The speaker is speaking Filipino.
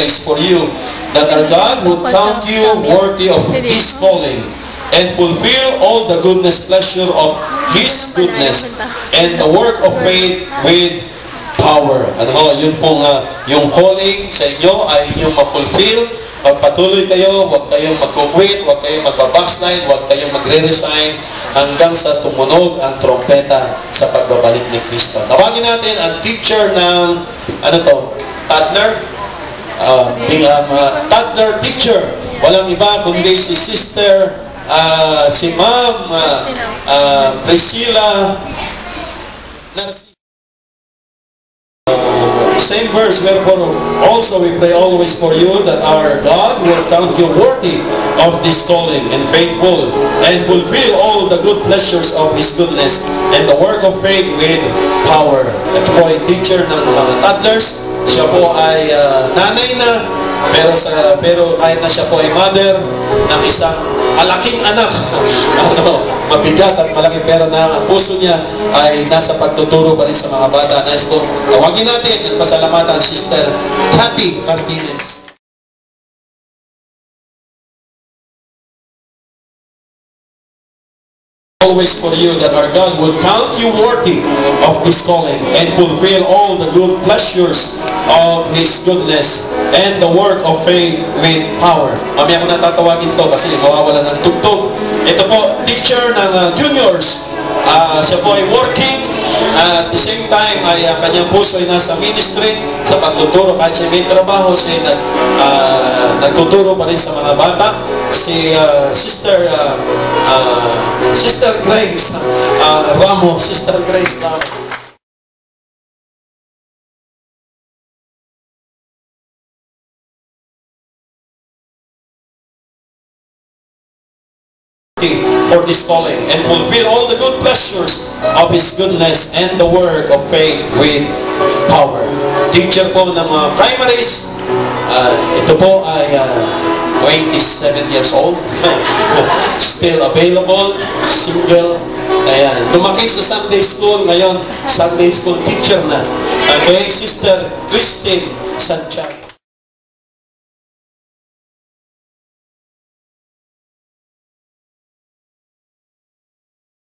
always for you, that our God would count you worthy of His calling, and fulfill all the goodness, pleasure of His goodness, and the work of faith with power. Ano, yun pong yung calling sa inyo ay inyong ma-fulfill. Magpatuloy kayo, huwag kayong mag-quit, huwag kayong magbabackslide, huwag kayong magre-resign hanggang sa tumunog ang trompeta sa pagbabalik ni Kristo. Tawagin natin ang teacher ng, toddler? Toddler teacher. Walang iba kundi si Sister, si Ma'am Priscilla Narciso. Same verse, wherefore also we pray always for you, that our God will count you worthy of this calling, and faithful, and fulfill all the good pleasures of His goodness, and the work of faith with power. Ito po ay teacher ng mga toddlers. Siya po ay nanay na, pero kahit na siya po ay mother ng isang malaking anak, mabigat at malaki, pero na ang puso niya ay nasa pagtuturo pa rin sa mga bata. Nais ko, tawagin natin at pasalamatan Sister Cathy Martinez. Always for you, that our God will count you worthy of this calling, and fulfill all the good pleasures of His goodness, and the work of faith with power. Mamaya ko na tatawagin to kasi mawawala ng tugtog. Ito po, teacher ng juniors. Siya po ay working. At the same time, ay kanyang puso ay nasa ministry sa pagtuturo. Kahit siya may trabaho, siya nagtuturo pa rin sa mga bata. Si Sister Grace Ramos. Sister Grace Ramos. For this calling, and fulfill all the good pleasures of His goodness, and the work of faith with power. Teacher po ng mga primaries. Ito po ay 27 years old. Still available, single. Ayan. Lumaki sa Sunday school, ngayon Sunday school teacher na. Okay, Sister Christine Santiago.